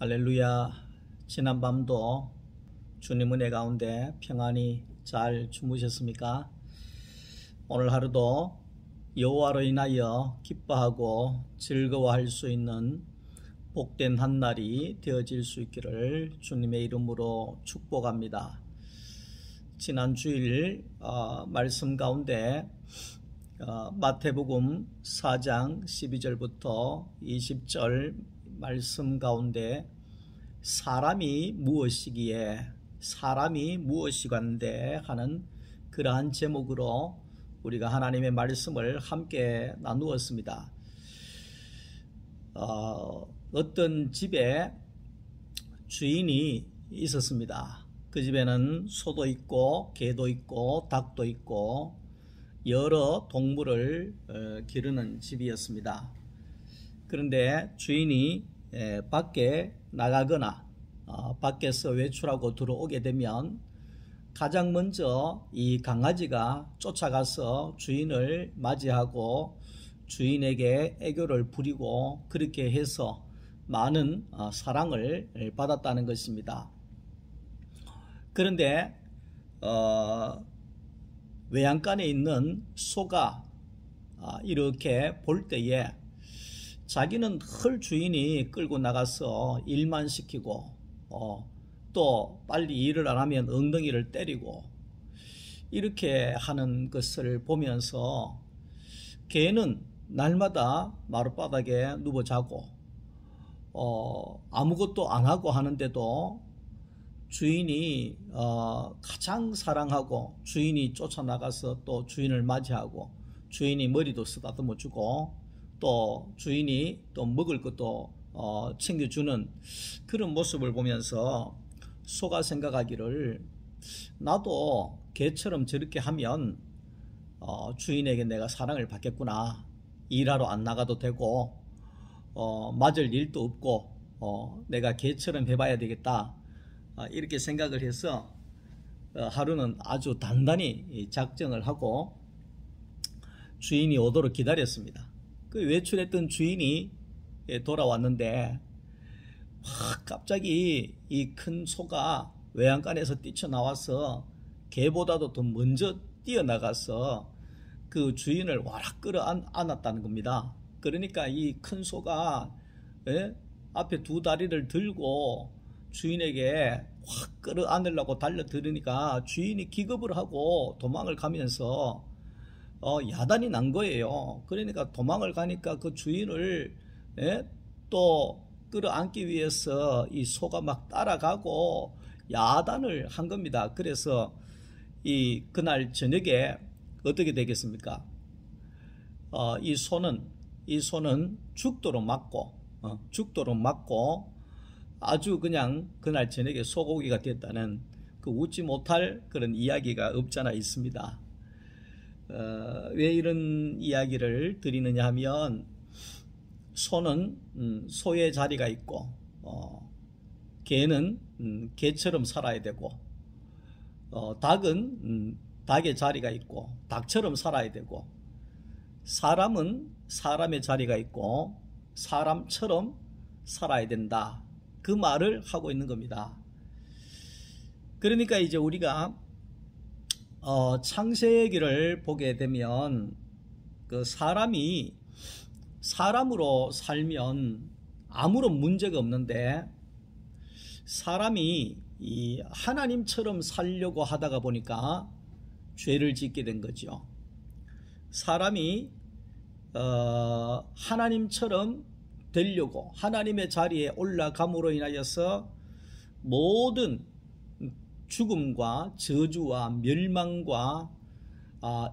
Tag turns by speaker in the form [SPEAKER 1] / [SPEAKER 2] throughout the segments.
[SPEAKER 1] 할렐루야. 지난밤도 주님 은혜 가운데 평안히 잘 주무셨습니까? 오늘 하루도 여호와로 인하여 기뻐하고 즐거워할 수 있는 복된 한날이 되어질 수 있기를 주님의 이름으로 축복합니다. 지난 주일 말씀 가운데 마태복음 4장 12절부터 20절 말씀 가운데 사람이 무엇이간데 하는 그러한 제목으로 우리가 하나님의 말씀을 함께 나누었습니다. 어떤 집에 주인이 있었습니다. 그 집에는 소도 있고 개도 있고 닭도 있고 여러 동물을 기르는 집이었습니다. 그런데 주인이 밖에 나가거나 밖에서 외출하고 들어오게 되면 가장 먼저 이 강아지가 쫓아가서 주인을 맞이하고 주인에게 애교를 부리고 그렇게 해서 많은 사랑을 받았다는 것입니다. 그런데 외양간에 있는 소가 이렇게 볼 때에 자기는 늘 주인이 끌고 나가서 일만 시키고 또 빨리 일을 안 하면 엉덩이를 때리고 이렇게 하는 것을 보면서 개는 날마다 마룻바닥에 누워 자고 아무것도 안 하고 하는데도 주인이 가장 사랑하고 주인이 쫓아나가서 또 주인을 맞이하고 주인이 머리도 쓰다듬어 주고 또 주인이 또 먹을 것도 챙겨주는 그런 모습을 보면서 소가 생각하기를 나도 개처럼 저렇게 하면 주인에게 내가 사랑을 받겠구나. 일하러 안 나가도 되고 맞을 일도 없고 내가 개처럼 해봐야 되겠다. 이렇게 생각을 해서 하루는 아주 단단히 작정을 하고 주인이 오도록 기다렸습니다. 그 외출했던 주인이 돌아왔는데 갑자기 이 큰 소가 외양간에서 뛰쳐나와서 개보다도 더 먼저 뛰어나가서 그 주인을 와락 끌어안았다는 겁니다. 그러니까 이 큰 소가 앞에 두 다리를 들고 주인에게 확 끌어안으려고 달려들으니까 주인이 기겁을 하고 도망을 가면서 야단이 난 거예요. 그러니까 도망을 가니까 그 주인을 또 끌어안기 위해서 이 소가 막 따라가고 야단을 한 겁니다. 그래서 그날 저녁에 어떻게 되겠습니까? 이 소는 죽도록 맞고 아주 그냥 그날 저녁에 소고기가 됐다는 그 웃지 못할 그런 이야기가 없잖아 있습니다. 왜 이런 이야기를 드리느냐 하면 소는 소의 자리가 있고 개는 개처럼 살아야 되고 닭은 닭의 자리가 있고 닭처럼 살아야 되고 사람은 사람의 자리가 있고 사람처럼 살아야 된다. 그 말을 하고 있는 겁니다. 그러니까 이제 우리가 창세기를 보게 되면 그 사람이 사람으로 살면 아무런 문제가 없는데 사람이 이 하나님처럼 살려고 하다가 보니까 죄를 짓게 된 거죠. 사람이 하나님처럼 되려고 하나님의 자리에 올라감으로 인하여서 모든 죽음과 저주와 멸망과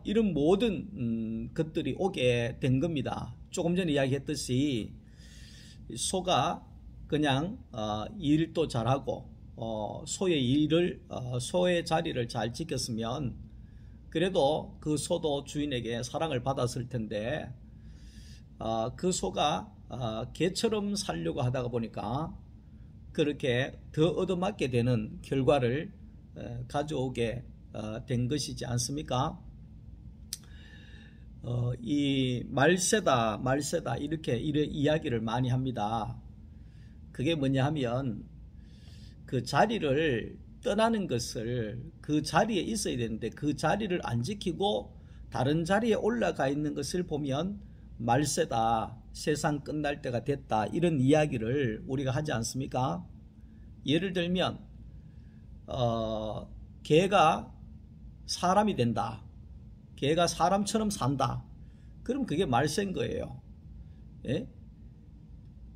[SPEAKER 1] 이런 모든 것들이 오게 된 겁니다. 조금 전에 이야기했듯이 소가 그냥 일도 잘하고 소의 자리를 잘 지켰으면 그래도 그 소도 주인에게 사랑을 받았을 텐데 그 소가 개처럼 살려고 하다가 보니까 그렇게 더 얻어맞게 되는 결과를 가져오게 된 것이지 않습니까? 이 말세다 이렇게 이야기를 많이 합니다. 그게 뭐냐 하면 그 자리를 떠나는 것을 그 자리에 있어야 되는데 그 자리를 안 지키고 다른 자리에 올라가 있는 것을 보면 말세다, 세상 끝날 때가 됐다, 이런 이야기를 우리가 하지 않습니까? 예를 들면 개가 사람이 된다, 개가 사람처럼 산다, 그럼 그게 말세인 거예요. 예?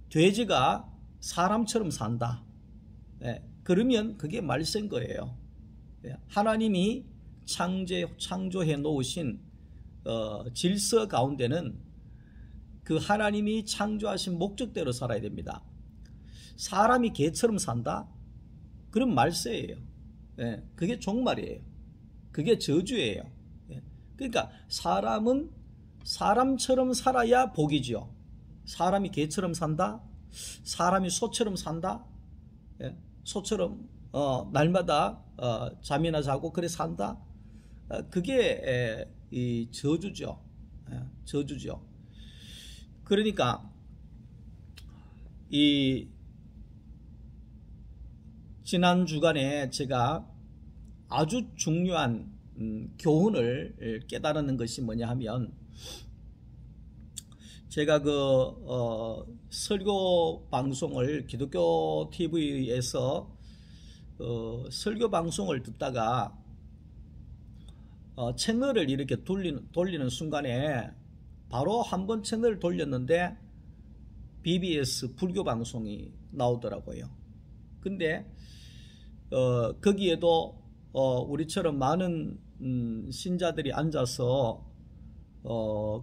[SPEAKER 1] 돼지가 사람처럼 산다, 예? 그러면 그게 말세인 거예요. 예? 하나님이 창조해 놓으신 질서 가운데는 그 하나님이 창조하신 목적대로 살아야 됩니다. 사람이 개처럼 산다? 그럼 말세예요. 예, 그게 종말이에요. 그게 저주예요. 예, 그러니까 사람은 사람처럼 살아야 복이죠. 사람이 개처럼 산다? 사람이 소처럼 산다? 예, 소처럼 날마다 잠이나 자고 그래 산다? 그게 이 저주죠. 예, 저주죠. 그러니까 이 지난 주간에 제가 아주 중요한 교훈을 깨달은 것이 뭐냐 하면, 제가 설교 방송을 기독교 TV에서 설교 방송을 듣다가 채널을 이렇게 돌리는 순간에 바로 한번 채널을 돌렸는데 BBS 불교 방송이 나오더라고요. 근데 거기에도 우리처럼 많은 신자들이 앉아서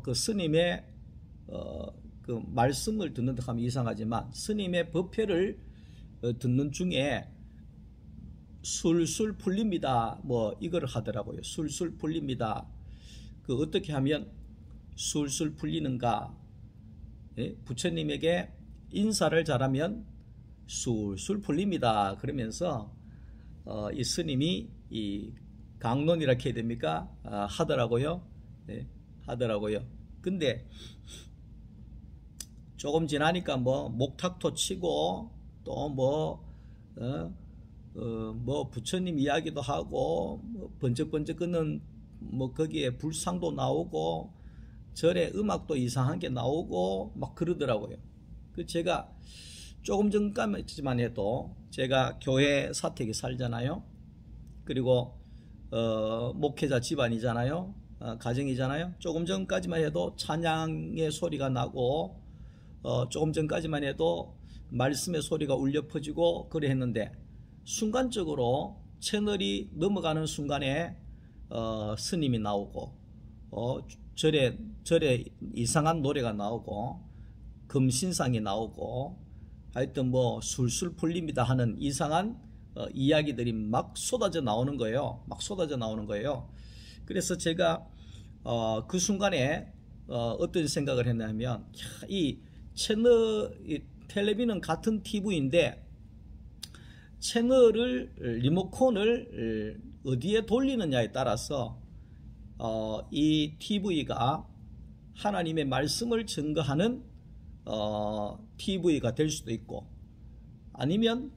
[SPEAKER 1] 그 스님의 그 말씀을 듣는다 하면 이상하지만 스님의 법회를 듣는 중에 술술 풀립니다, 뭐 이걸 하더라고요. 술술 풀립니다. 그 어떻게 하면 술술 풀리는가? 예? 부처님에게 인사를 잘하면 술술 풀립니다. 그러면서 이 스님이 이 강론이라 해야 됩니까? 하더라고요. 네, 하더라고요. 근데 조금 지나니까 뭐 목탁토 치고 또 뭐 부처님 이야기도 하고 뭐 번쩍번쩍 끄는 뭐 거기에 불상도 나오고 절에 음악도 이상한 게 나오고 막 그러더라고요. 그 제가 조금 전까지만 해도 제가 교회 사택에 살잖아요. 그리고 목회자 집안이잖아요. 가정이잖아요. 조금 전까지만 해도 찬양의 소리가 나고 조금 전까지만 해도 말씀의 소리가 울려 퍼지고 그래 했는데, 순간적으로 채널이 넘어가는 순간에 스님이 나오고 절에 이상한 노래가 나오고 금신상이 나오고 하여튼 뭐 술술 풀립니다 하는 이상한 이야기들이 막 쏟아져 나오는 거예요. 막 쏟아져 나오는 거예요. 그래서 제가 그 순간에 어떤 생각을 했냐면, 이 채널, 텔레비는 같은 TV인데 채널을, 리모컨을 어디에 돌리느냐에 따라서 이 TV가 하나님의 말씀을 증거하는 TV가 될 수도 있고, 아니면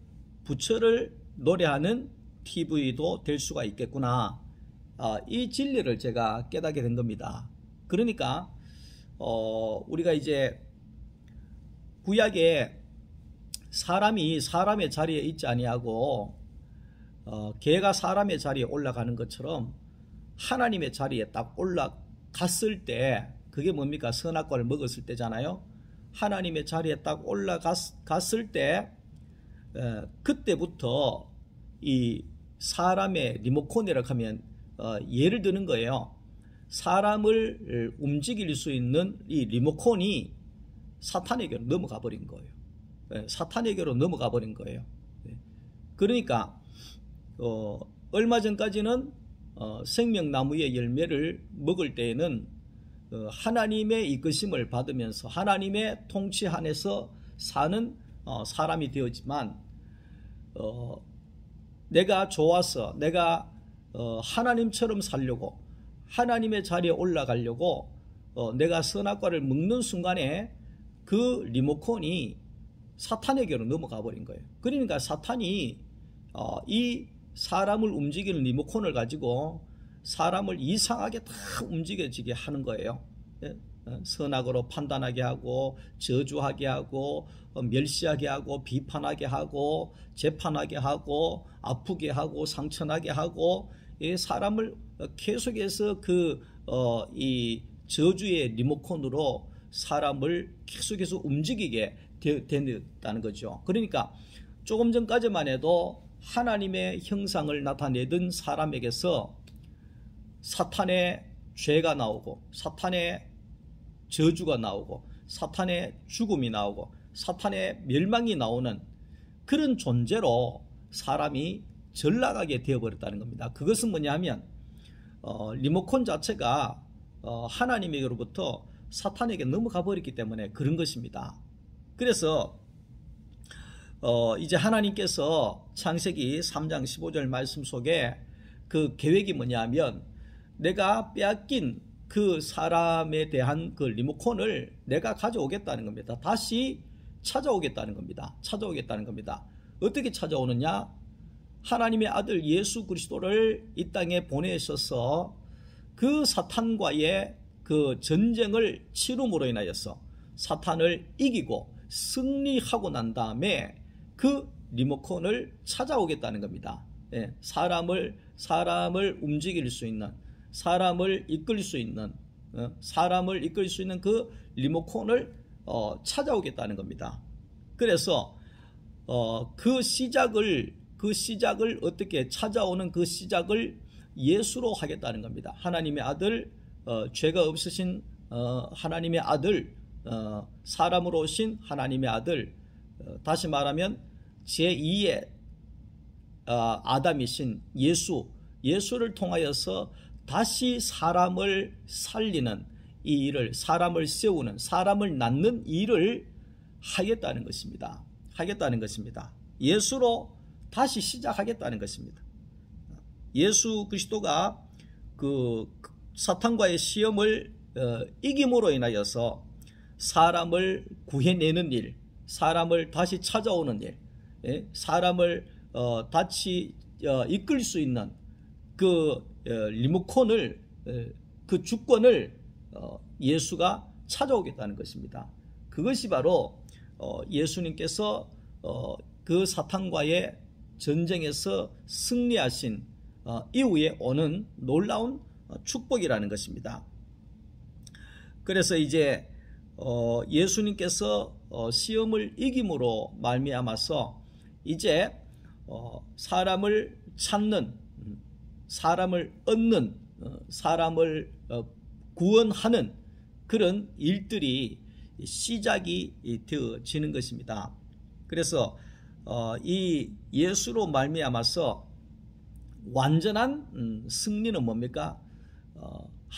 [SPEAKER 1] 부처를 노래하는 TV도 될 수가 있겠구나. 이 진리를 제가 깨닫게 된 겁니다. 그러니까 우리가 이제 구약에 사람이 사람의 자리에 있지 아니하고 개가 사람의 자리에 올라가는 것처럼 하나님의 자리에 딱 올라갔을 때, 그게 뭡니까? 선악과를 먹었을 때잖아요. 하나님의 자리에 딱 올라갔을 때 그때부터 이 사람의 리모컨이라고 하면 예를 드는 거예요. 사람을 움직일 수 있는 이 리모컨이 사탄에게로 넘어가 버린 거예요. 사탄에게로 넘어가 버린 거예요. 그러니까 얼마 전까지는 생명나무의 열매를 먹을 때에는 하나님의 이끄심을 받으면서 하나님의 통치 안에서 사는 사람이 되었지만, 내가 좋아서 내가 하나님처럼 살려고 하나님의 자리에 올라가려고 내가 선악과를 먹는 순간에 그 리모컨이 사탄에게로 넘어가 버린 거예요. 그러니까 사탄이 이 사람을 움직이는 리모컨을 가지고 사람을 이상하게 다 움직여지게 하는 거예요. 선악으로 판단하게 하고, 저주하게 하고, 멸시하게 하고, 비판하게 하고, 재판하게 하고, 아프게 하고, 상처나게 하고, 사람을 계속해서 이 저주의 리모컨으로 사람을 계속해서 움직이게 된다는 거죠. 그러니까 조금 전까지만 해도 하나님의 형상을 나타내던 사람에게서 사탄의 죄가 나오고, 사탄의 저주가 나오고, 사탄의 죽음이 나오고, 사탄의 멸망이 나오는 그런 존재로 사람이 전락하게 되어버렸다는 겁니다. 그것은 뭐냐면 리모컨 자체가 하나님에게로부터 사탄에게 넘어가 버렸기 때문에 그런 것입니다. 그래서 이제 하나님께서 창세기 3장 15절 말씀 속에 그 계획이 뭐냐면, 내가 빼앗긴 그 사람에 대한 그 리모컨을 내가 가져오겠다는 겁니다. 다시 찾아오겠다는 겁니다. 어떻게 찾아오느냐? 하나님의 아들 예수 그리스도를 이 땅에 보내셔서 그 사탄과의 그 전쟁을 치rum으로 인하여서 사탄을 이기고 승리하고 난 다음에 그 리모컨을 찾아오겠다는 겁니다. 사람을 움직일 수 있는, 사람을 이끌 수 있는 그 리모컨을 찾아오겠다는 겁니다. 그래서 그 시작을 어떻게 찾아오는 그 시작을 예수로 하겠다는 겁니다. 하나님의 아들, 죄가 없으신 하나님의 아들, 사람으로 오신 하나님의 아들, 다시 말하면 제2의 아담이신 예수를 통하여서 다시 사람을 살리는 이 일을, 사람을 세우는, 사람을 낳는 일을 하겠다는 것입니다. 예수로 다시 시작하겠다는 것입니다. 예수 그리스도가 그 사탄과의 시험을 이김으로 인하여서 사람을 구해내는 일, 사람을 다시 찾아오는 일, 사람을 다시 이끌 수 있는 그 리모컨을, 그 주권을 예수가 찾아오겠다는 것입니다. 그것이 바로 예수님께서 그 사탄과의 전쟁에서 승리하신 이후에 오는 놀라운 축복이라는 것입니다. 그래서 이제 예수님께서 시험을 이김으로 말미암아서 이제 사람을 찾는, 사람을 얻는, 사람을 구원하는 그런 일들이 시작이 되어지는 것입니다. 그래서 이 예수로 말미암아서 완전한 승리는 뭡니까?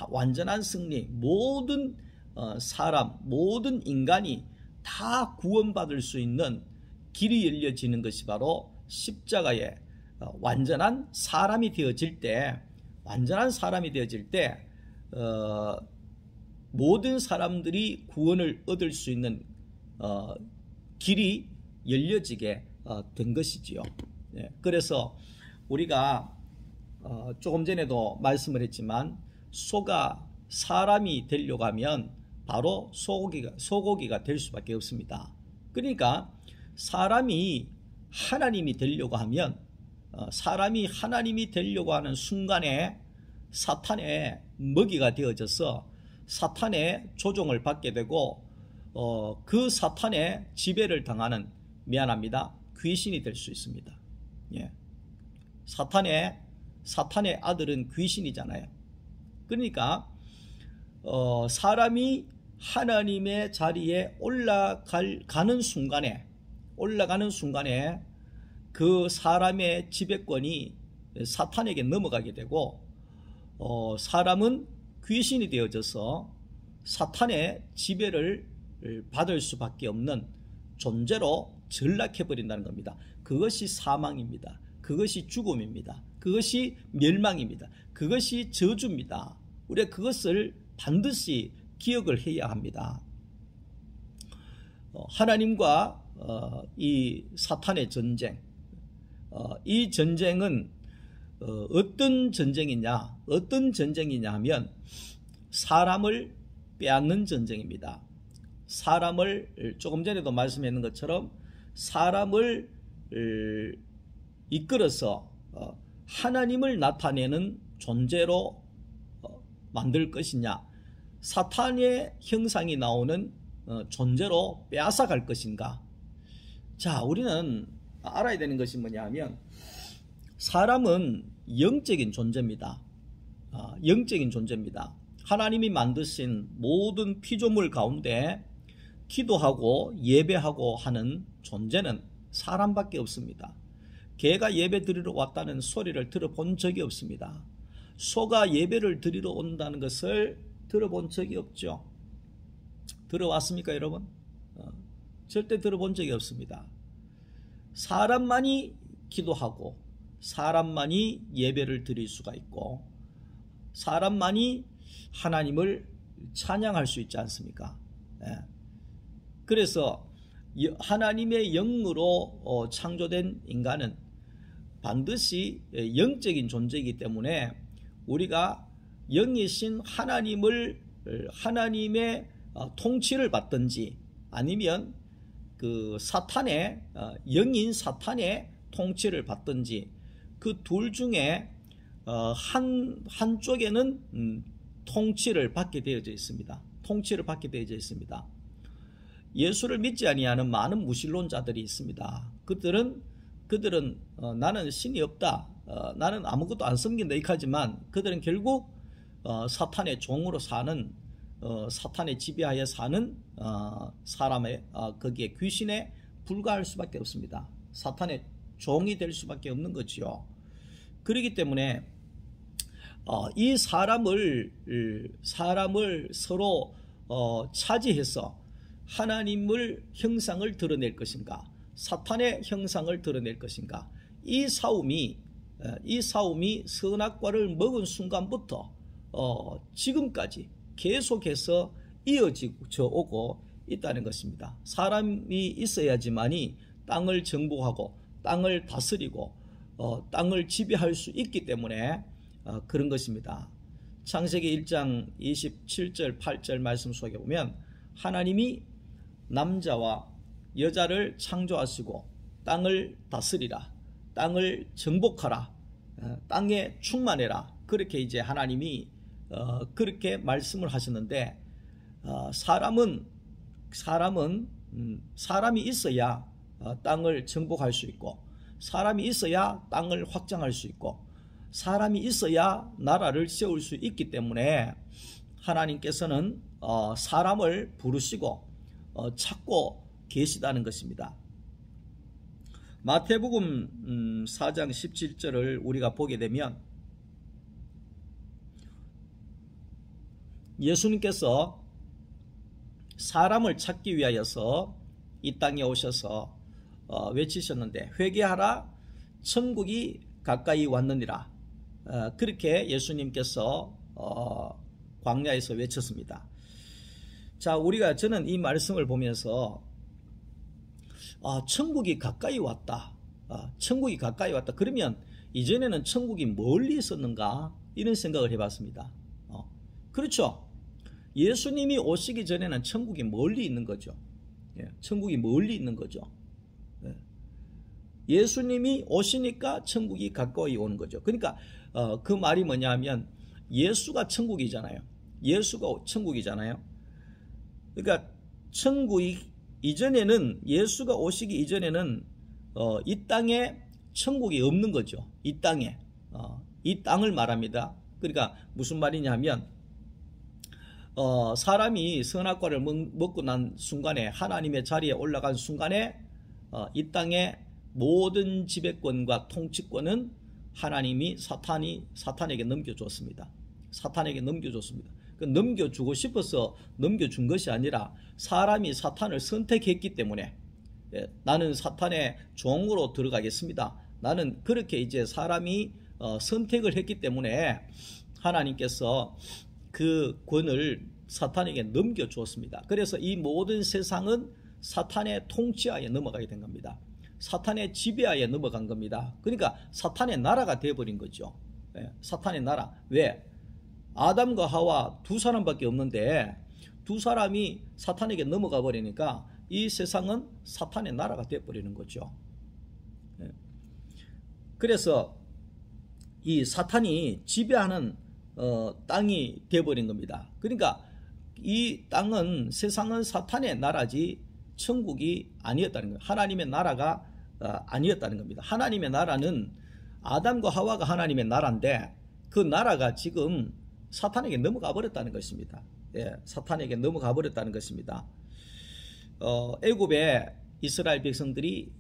[SPEAKER 1] 완전한 승리, 모든 사람, 모든 인간이 다 구원받을 수 있는 길이 열려지는 것이 바로 십자가의 완전한 사람이 되어질 때, 모든 사람들이 구원을 얻을 수 있는 길이 열려지게 된 것이지요. 그래서 우리가 조금 전에도 말씀을 했지만, 소가 사람이 되려고 하면 바로 소고기가 될 수밖에 없습니다. 그러니까 사람이 하나님이 되려고 하면, 사람이 하나님이 되려고 하는 순간에 사탄의 먹이가 되어져서 사탄의 조종을 받게 되고, 그 사탄의 지배를 당하는, 귀신이 될 수 있습니다. 사탄의 아들은 귀신이잖아요. 그러니까 사람이 하나님의 자리에 올라가는 순간에 그 사람의 지배권이 사탄에게 넘어가게 되고, 사람은 귀신이 되어져서 사탄의 지배를 받을 수밖에 없는 존재로 전락해버린다는 겁니다. 그것이 사망입니다. 그것이 죽음입니다. 그것이 멸망입니다. 그것이 저주입니다. 우리가 그것을 반드시 기억을 해야 합니다. 하나님과 이 사탄의 전쟁, 이 전쟁은 어떤 전쟁이냐? 어떤 전쟁이냐 하면 사람을 빼앗는 전쟁입니다. 사람을, 조금 전에도 말씀했는 것처럼 사람을 이끌어서 하나님을 나타내는 존재로 만들 것이냐, 사탄의 형상이 나오는 존재로 빼앗아갈 것인가. 자, 우리는 알아야 되는 것이 뭐냐 하면 사람은 영적인 존재입니다. 영적인 존재입니다. 하나님이 만드신 모든 피조물 가운데 기도하고 예배하고 하는 존재는 사람밖에 없습니다. 개가 예배 드리러 왔다는 소리를 들어본 적이 없습니다. 소가 예배를 드리러 온다는 것을 들어본 적이 없죠. 들어왔습니까, 여러분? 절대 들어본 적이 없습니다. 사람만이 기도하고 사람만이 예배를 드릴 수가 있고 사람만이 하나님을 찬양할 수 있지 않습니까? 그래서 하나님의 영으로 창조된 인간은 반드시 영적인 존재이기 때문에 우리가 영이신 하나님의 통치를 받든지 아니면 그 사탄의 영인 사탄의 통치를 받든지 그 둘 중에 한쪽에는 통치를 받게 되어져 있습니다. 통치를 받게 되어져 있습니다. 예수를 믿지 아니하는 많은 무신론자들이 있습니다. 그들은 나는 신이 없다, 나는 아무것도 안 섬긴다 이렇게 하지만 그들은 결국 사탄의 종으로 사는, 사탄의 지배하에 사는 사람의 거기에 귀신에 불과할 수밖에 없습니다. 사탄의 종이 될 수밖에 없는 거지요. 그렇기 때문에 이 사람을 서로 차지해서 하나님을 형상을 드러낼 것인가, 사탄의 형상을 드러낼 것인가, 이 싸움이 선악과를 먹은 순간부터 지금까지 계속해서 이어져 오고 있다는 것입니다. 사람이 있어야지만이 땅을 정복하고 땅을 다스리고 땅을 지배할 수 있기 때문에 그런 것입니다. 창세기 1장 27절 8절 말씀 속에 보면 하나님이 남자와 여자를 창조하시고 땅을 다스리라, 땅을 정복하라, 땅에 충만해라, 그렇게 이제 하나님이 그렇게 말씀을 하셨는데 사람이 있어야 땅을 정복할 수 있고 사람이 있어야 땅을 확장할 수 있고 사람이 있어야 나라를 세울 수 있기 때문에 하나님께서는 사람을 부르시고 찾고 계시다는 것입니다. 마태복음 4장 17절을 우리가 보게 되면 예수님께서 사람을 찾기 위하여서 이 땅에 오셔서 외치셨는데 회개하라, 천국이 가까이 왔느니라. 그렇게 예수님께서 광야에서 외쳤습니다. 자, 저는 이 말씀을 보면서 천국이 가까이 왔다. 천국이 가까이 왔다. 그러면 이전에는 천국이 멀리 있었는가? 이런 생각을 해봤습니다. 그렇죠. 예수님이 오시기 전에는 천국이 멀리 있는 거죠. 천국이 멀리 있는 거죠. 예수님이 오시니까 천국이 가까이 오는 거죠. 그러니까 그 말이 뭐냐 하면 예수가 천국이잖아요. 예수가 천국이잖아요. 그러니까 천국이 이전에는, 예수가 오시기 이전에는 이 땅에 천국이 없는 거죠. 이 땅에 이 땅을 말합니다. 그러니까 무슨 말이냐 하면 사람이 선악과를 먹고 난 순간에, 하나님의 자리에 올라간 순간에 이 땅의 모든 지배권과 통치권은 하나님이 사탄에게 넘겨줬습니다. 사탄에게 넘겨줬습니다. 넘겨주고 싶어서 넘겨준 것이 아니라 사람이 사탄을 선택했기 때문에 나는 사탄의 종으로 들어가겠습니다. 나는 그렇게 이제 사람이 선택을 했기 때문에 하나님께서 그 권을 사탄에게 넘겨주었습니다. 그래서 이 모든 세상은 사탄의 통치하에 넘어가게 된 겁니다. 사탄의 지배하에 넘어간 겁니다. 그러니까 사탄의 나라가 되어버린 거죠. 사탄의 나라. 왜? 아담과 하와 두 사람밖에 없는데 두 사람이 사탄에게 넘어가 버리니까 이 세상은 사탄의 나라가 되어버리는 거죠. 그래서 이 사탄이 지배하는 땅이 되어버린 겁니다. 그러니까 이 땅은, 세상은 사탄의 나라지 천국이 아니었다는 거예요. 하나님의 나라가 아니었다는 겁니다. 하나님의 나라는 아담과 하와가 하나님의 나라인데 그 나라가 지금 사탄에게 넘어가 버렸다는 것입니다. 사탄에게 넘어가 버렸다는 것입니다. 애굽의 이스라엘 백성들이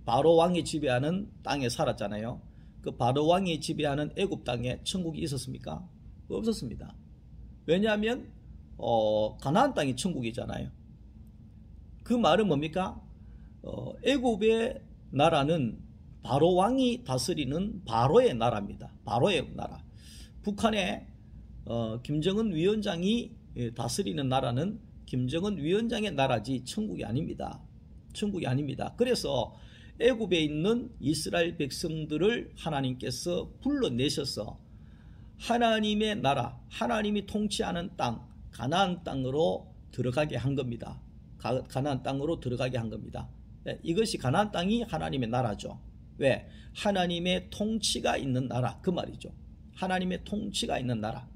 [SPEAKER 1] 바로 왕이 지배하는 땅에 살았잖아요. 그 바로 왕이 지배하는 애굽 땅에 천국이 있었습니까? 없었습니다. 왜냐하면 가나안 땅이 천국이잖아요. 그 말은 뭡니까? 애굽의 나라는 바로 왕이 다스리는 바로의 나라입니다. 바로의 나라. 북한의 김정은 위원장이 다스리는 나라는 김정은 위원장의 나라지 천국이 아닙니다. 천국이 아닙니다. 그래서 애굽에 있는 이스라엘 백성들을 하나님께서 불러내셔서 하나님의 나라, 하나님이 통치하는 땅, 가나안 땅으로 들어가게 한 겁니다. 가나안 땅으로 들어가게 한 겁니다. 이것이 가나안 땅이 하나님의 나라죠. 왜? 하나님의 통치가 있는 나라, 그 말이죠. 하나님의 통치가 있는 나라.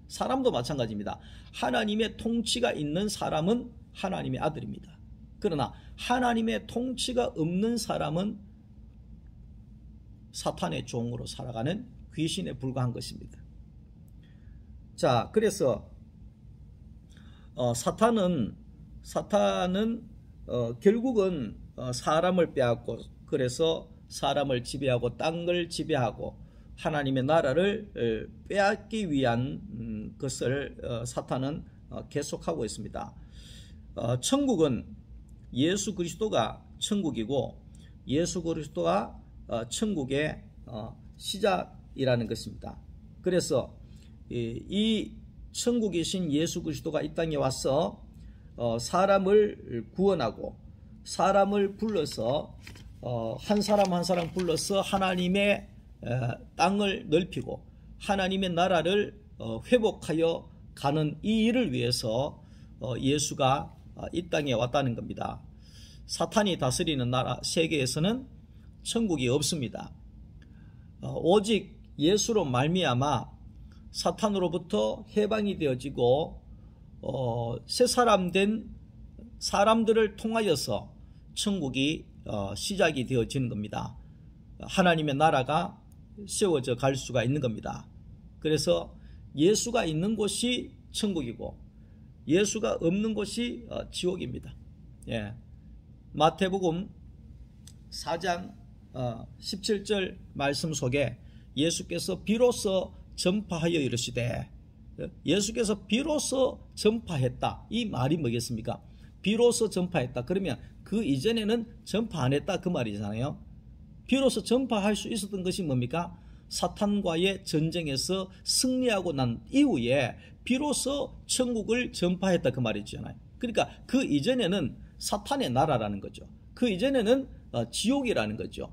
[SPEAKER 1] 사람도 마찬가지입니다. 하나님의 통치가 있는 사람은 하나님의 아들입니다. 그러나 하나님의 통치가 없는 사람은 사탄의 종으로 살아가는 귀신에 불과한 것입니다. 자, 그래서 사탄은 결국은 사람을 빼앗고, 그래서 사람을 지배하고 땅을 지배하고 하나님의 나라를 빼앗기 위한 것을 사탄은 계속하고 있습니다. 천국은 예수 그리스도가 천국이고 예수 그리스도가 천국의 시작이라는 것입니다. 그래서 이 천국이신 예수 그리스도가 이 땅에 와서 사람을 구원하고 사람을 불러서 한 사람 한 사람 불러서 하나님의 땅을 넓히고 하나님의 나라를 회복하여 가는 이 일을 위해서 예수가 이 땅에 왔다는 겁니다. 사탄이 다스리는 나라 세계에서는 천국이 없습니다. 오직 예수로 말미암아 사탄으로부터 해방이 되어지고 새 사람 된 사람들을 통하여서 천국이 시작이 되어지는 겁니다. 하나님의 나라가 세워져 갈 수가 있는 겁니다. 그래서 예수가 있는 곳이 천국이고 예수가 없는 곳이 지옥입니다. 마태복음 4장 17절 말씀 속에 예수께서 비로소 전파하여 이르시되, 예수께서 비로소 전파했다. 이 말이 뭐겠습니까? 비로소 전파했다. 그러면 그 이전에는 전파 안 했다, 그 말이잖아요. 비로소 전파할 수 있었던 것이 뭡니까? 사탄과의 전쟁에서 승리하고 난 이후에 비로소 천국을 전파했다, 그 말이잖아요. 그러니까 그 이전에는 사탄의 나라라는 거죠. 그 이전에는 지옥이라는 거죠.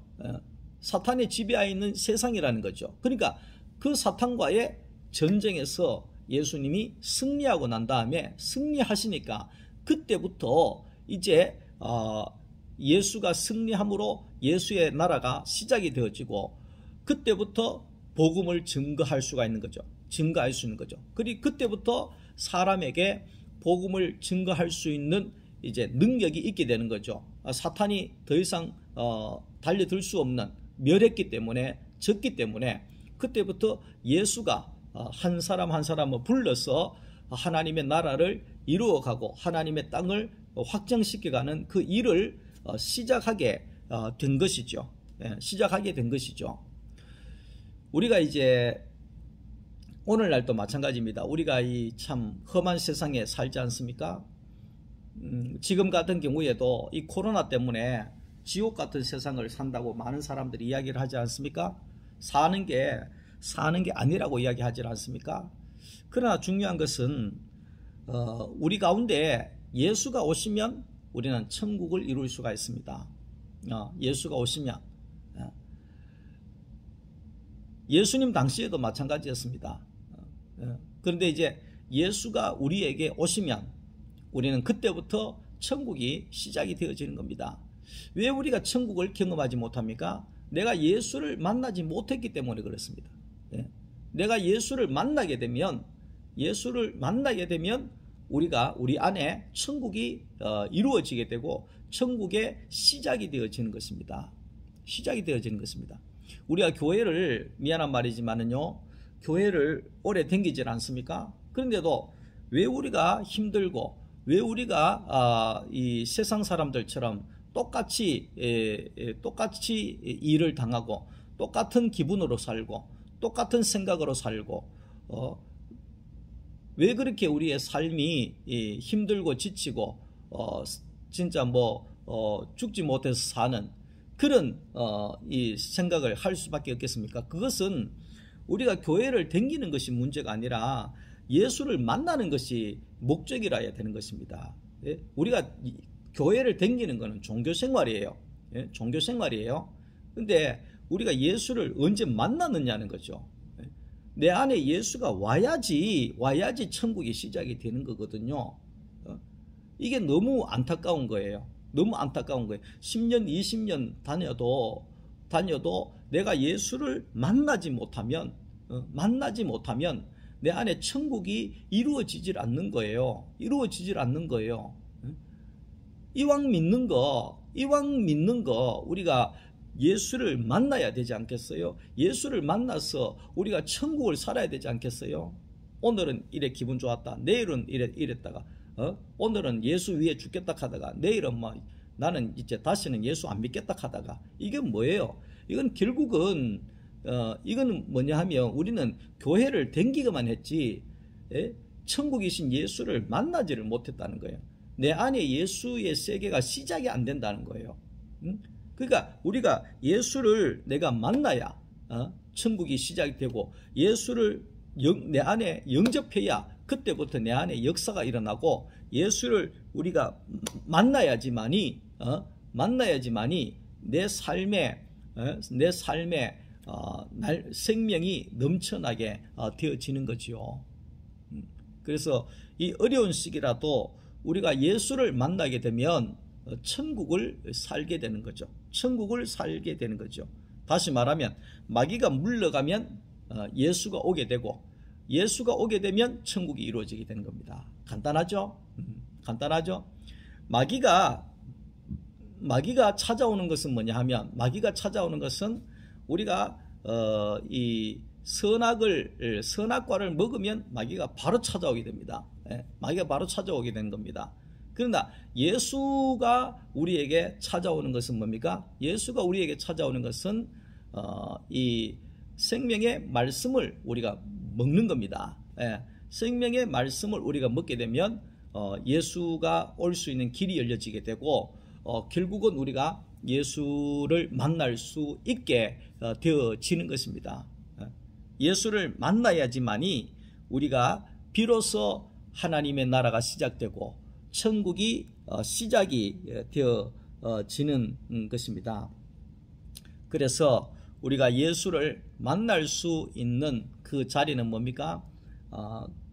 [SPEAKER 1] 사탄의 지배하에 있는 세상이라는 거죠. 그러니까 그 사탄과의 전쟁에서 예수님이 승리하고 난 다음에 승리하시니까 그때부터 이제 예수가 승리함으로 예수의 나라가 시작이 되어지고 그때부터 복음을 증거할 수가 있는 거죠. 증거할 수 있는 거죠. 그리고 그때부터 사람에게 복음을 증거할 수 있는 이제 능력이 있게 되는 거죠. 사탄이 더 이상 달려들 수 없는, 멸했기 때문에, 졌기 때문에 그때부터 예수가 한 사람 한 사람을 불러서 하나님의 나라를 이루어가고 하나님의 땅을 확장시켜가는 그 일을 시작하게 된 것이죠. 시작하게 된 것이죠. 우리가 이제 오늘날도 마찬가지입니다. 우리가 이 참 험한 세상에 살지 않습니까? 지금 같은 경우에도 이 코로나 때문에 지옥 같은 세상을 산다고 많은 사람들이 이야기를 하지 않습니까? 사는 게 아니라고 이야기하지 않습니까? 그러나 중요한 것은 우리 가운데 예수가 오시면 우리는 천국을 이룰 수가 있습니다. 예수가 오시면. 예수님 당시에도 마찬가지였습니다. 그런데 이제 예수가 우리에게 오시면 우리는 그때부터 천국이 시작이 되어지는 겁니다. 왜 우리가 천국을 경험하지 못합니까? 내가 예수를 만나지 못했기 때문에 그렇습니다. 내가 예수를 만나게 되면 우리가 우리 안에 천국이 이루어지게 되고 천국의 시작이 되어지는 것입니다. 시작이 되어지는 것입니다. 우리가 교회를, 미안한 말이지만은요, 교회를 오래 다니질 않습니까? 그런데도 왜 우리가 힘들고 왜 우리가 이 세상 사람들처럼 똑같이 일을 당하고 똑같은 기분으로 살고 똑같은 생각으로 살고 왜 그렇게 우리의 삶이 힘들고 지치고 진짜 죽지 못해서 사는 그런 이 생각을 할 수밖에 없겠습니까? 그것은 우리가 교회를 다니는 것이 문제가 아니라 예수를 만나는 것이 목적이라야 되는 것입니다. 우리가 교회를 다니는 것은 종교생활이에요. 종교생활이에요. 근데 우리가 예수를 언제 만났느냐는 거죠. 내 안에 예수가 와야지 천국이 시작이 되는 거거든요. 이게 너무 안타까운 거예요. 너무 안타까운 거예요. 10년, 20년 다녀도 내가 예수를 만나지 못하면 내 안에 천국이 이루어지질 않는 거예요. 이루어지질 않는 거예요. 이왕 믿는 거 우리가 예수를 만나야 되지 않겠어요? 예수를 만나서 우리가 천국을 살아야 되지 않겠어요? 오늘은 이래 기분 좋았다. 내일은 이랬다가 오늘은 예수 위에 죽겠다 하다가 내일은 나는 이제 다시는 예수 안 믿겠다 하다가 이게 뭐예요? 이건 결국은 이건 뭐냐 하면 우리는 교회를 다니기만 했지 천국이신 예수를 만나지를 못했다는 거예요. 내 안에 예수의 세계가 시작이 안 된다는 거예요. 그러니까 우리가 예수를 내가 만나야 천국이 시작이 되고 예수를 내 안에 영접해야 그때부터 내 안에 역사가 일어나고 예수를 우리가 만나야지만이 내 삶에 생명이 넘쳐나게 되어지는 거지요. 그래서 이 어려운 시기라도 우리가 예수를 만나게 되면 천국을 살게 되는 거죠. 천국을 살게 되는 거죠. 다시 말하면 마귀가 물러가면 예수가 오게 되고 예수가 오게 되면 천국이 이루어지게 되는 겁니다. 간단하죠? 간단하죠? 마귀가 찾아오는 것은 뭐냐 하면 마귀가 찾아오는 것은 우리가 이 선악과를 먹으면 마귀가 바로 찾아오게 됩니다. 마귀가 바로 찾아오게 되는 겁니다. 그러나 예수가 우리에게 찾아오는 것은 뭡니까? 예수가 우리에게 찾아오는 것은 이 생명의 말씀을 우리가 먹는 겁니다. 생명의 말씀을 우리가 먹게 되면 예수가 올 수 있는 길이 열려지게 되고 결국은 우리가 예수를 만날 수 있게 되어지는 것입니다. 예수를 만나야지만이 우리가 비로소 하나님의 나라가 시작되고 천국이 시작이 되어지는 것입니다. 그래서 우리가 예수를 만날 수 있는 그 자리는 뭡니까?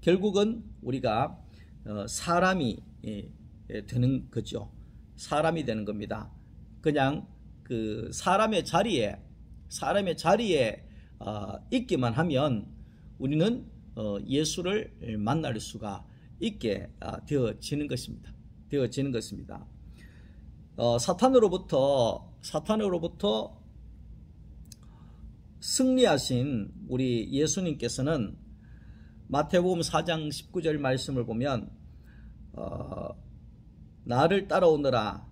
[SPEAKER 1] 결국은 우리가 사람이 되는 거죠. 사람이 되는 겁니다. 그냥 그 사람의 자리에 있기만 하면 우리는 예수를 만날 수가 있게 되어지는 것입니다. 사탄으로부터 승리하신 우리 예수님께서는 마태복음 4장 19절 말씀을 보면 나를 따라오너라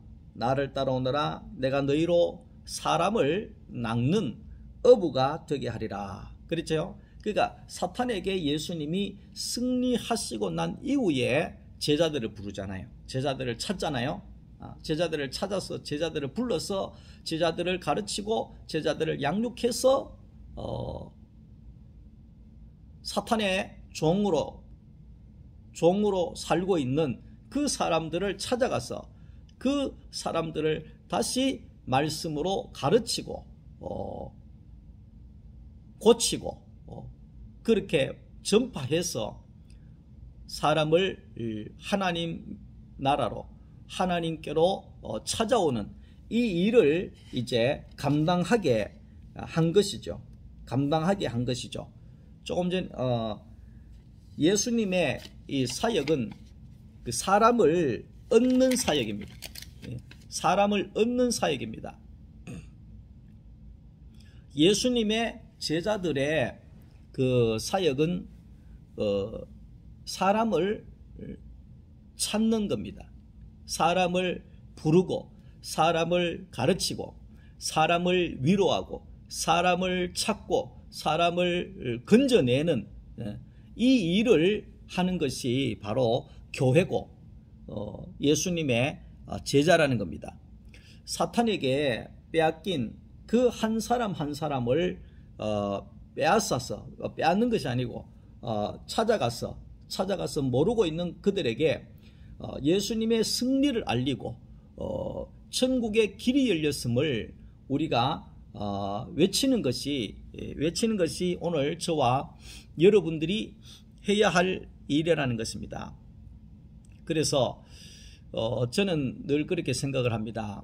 [SPEAKER 1] 내가 너희로 사람을 낚는 어부가 되게 하리라. 그렇죠? 그러니까 사탄에게 예수님이 승리하시고 난 이후에 제자들을 부르잖아요. 제자들을 찾잖아요. 제자들을 찾아서 제자들을 불러서 제자들을 가르치고 제자들을 양육해서 사탄의 종으로 살고 있는 그 사람들을 찾아가서 그 사람들을 다시 말씀으로 가르치고 고치고 그렇게 전파해서 사람을 하나님 나라로 하나님께로 찾아오는 이 일을 이제 감당하게 한 것이죠. 감당하게 한 것이죠. 조금 전 예수님의 이 사역은 그 사람을 얻는 사역입니다. 사람을 얻는 사역입니다. 예수님의 제자들의 그 사역은 사람을 찾는 겁니다. 사람을 부르고 사람을 가르치고 사람을 위로하고 사람을 찾고 사람을 건져내는 이 일을 하는 것이 바로 교회고 예수님의 제자라는 겁니다. 사탄에게 빼앗긴 그 한 사람 한 사람을 빼앗아서 빼앗는 것이 아니고 찾아가서 모르고 있는 그들에게 예수님의 승리를 알리고 천국의 길이 열렸음을 우리가 외치는 것이 오늘 저와 여러분들이 해야 할 일이라는 것입니다. 그래서 저는 늘 그렇게 생각을 합니다.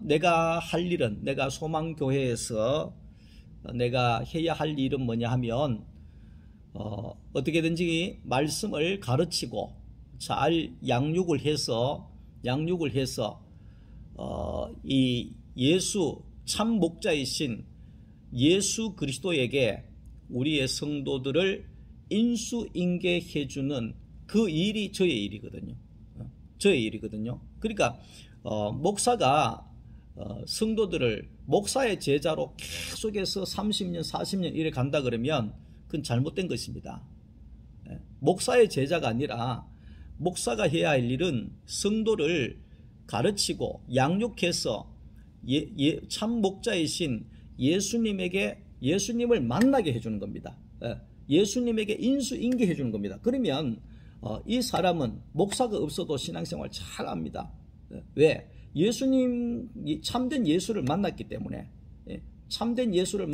[SPEAKER 1] 내가 할 일은, 내가 소망교회에서 내가 해야 할 일은 뭐냐 하면 어떻게든지 말씀을 가르치고 잘 양육을 해서 이 예수 참 목자이신 예수 그리스도에게 우리의 성도들을 인수인계해 주는 그 일이 저의 일이거든요. 그러니까 목사가 성도들을 목사의 제자로 계속해서 30년 40년 이래 간다 그러면 그건 잘못된 것입니다. 목사의 제자가 아니라 목사가 해야 할 일은 성도를 가르치고 양육해서 참 목자이신 예수님을 만나게 해주는 겁니다. 예수님에게 인수인계해 주는 겁니다. 그러면 이 사람은 목사가 없어도 신앙생활 잘 합니다. 왜? 참된 예수를 만났기 때문에 참된 예수를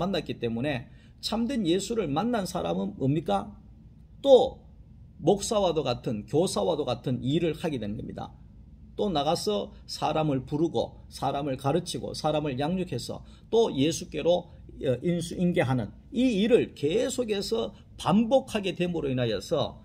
[SPEAKER 1] 만난 사람은 뭡니까? 또 목사와도 같은 교사와도 같은 일을 하게 되는 겁니다. 또 나가서 사람을 부르고 사람을 가르치고 사람을 양육해서 또 예수께로 인수인계하는 이 일을 계속해서 반복하게 됨으로 인하여서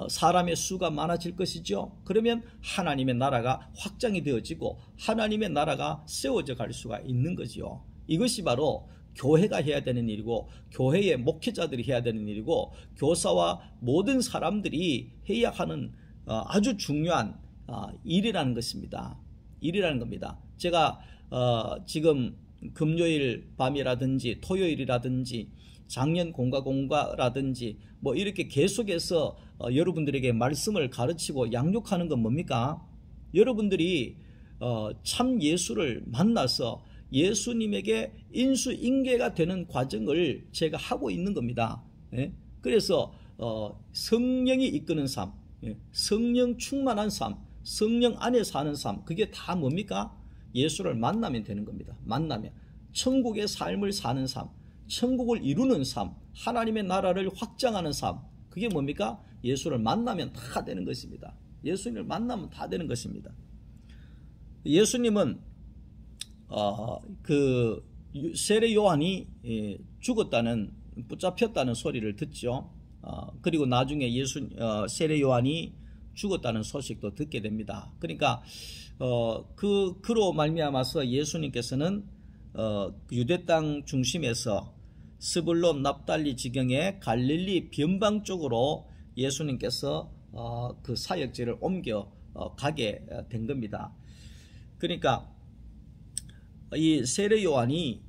[SPEAKER 1] 사람의 수가 많아질 것이죠. 그러면 하나님의 나라가 확장이 되어지고 하나님의 나라가 세워져 갈 수가 있는 거지요. 이것이 바로 교회가 해야 되는 일이고 교회의 목회자들이 해야 되는 일이고 교사와 모든 사람들이 해야 하는 아주 중요한 일이라는 것입니다. 제가 지금 금요일 밤이라든지 토요일이라든지 작년 공과라든지 뭐 이렇게 계속해서 여러분들에게 말씀을 가르치고 양육하는 건 뭡니까? 여러분들이 참 예수를 만나서 예수님에게 인수인계가 되는 과정을 제가 하고 있는 겁니다. 그래서 성령이 이끄는 삶, 성령 충만한 삶, 성령 안에 사는 삶, 그게 다 뭡니까? 예수를 만나면 되는 겁니다. 만나면 천국의 삶을 사는 삶, 천국을 이루는 삶, 하나님의 나라를 확장하는 삶, 그게 뭡니까? 예수를 만나면 다 되는 것입니다. 예수님을 만나면 다 되는 것입니다. 예수님은 그 세례 요한이 죽었다는, 붙잡혔다는 소리를 듣죠. 그리고 나중에 세례 요한이 죽었다는 소식도 듣게 됩니다. 그러니까 그로 말미암아서 예수님께서는 유대 땅 중심에서 스불론 납달리 지경의 갈릴리 변방 쪽으로 예수님께서 그 사역지를 옮겨 가게 된 겁니다. 그러니까 이 세례 요한이